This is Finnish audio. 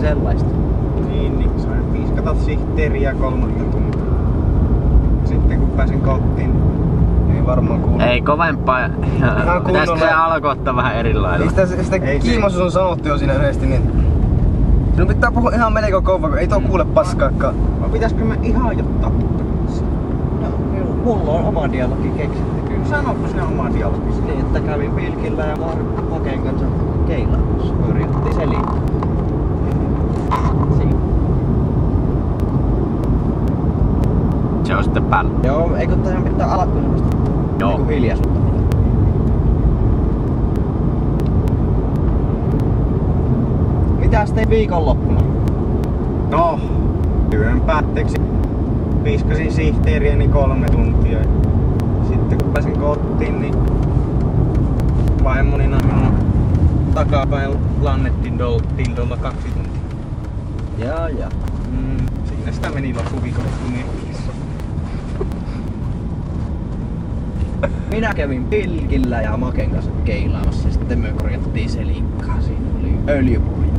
sellaista. Niin sain piiskata sihteeriä 3 tuntia. Sitten kun pääsin kotiin, ei varmaan kuulu. Ei kovempaa. Pitäisikö se alkoittaa vähän eri lailla? Sitä Kiimosus on sanottu jo siinä yhdesti, niin sinun pitää puhua ihan melko kovaa, kun ei tuo kuule paskaakaan. Vai pitäisikö mä ihan jotta? No, mulla on oma dialogi keksitty kyllä. Sanoppa sinä oma dialogisi. Niin, että kävin pilkillä ja Maken kanssa keilaamassa. Yritti selittää. Siinä. Se on sitten päällä. Joo, eikö tähän pitää alkuisemmasta? Joo. Niinku hiljaisuutta. Mitäs tein viikonloppuna? No, työn päätteeksi piiskasin sihteeriäni 3 tuntia. Sitten kun pääsin kotiin, niin vaimonina minun takapäin lannettiin dildolla 2 tuntia. Jaa. Siinä sitä meni loppuviikonloppu merkissä. Minä kävin pilkillä ja Maken kanssa keilaamassa ja sitten me korjattiin selikkaa. Siinä oli öljypohja.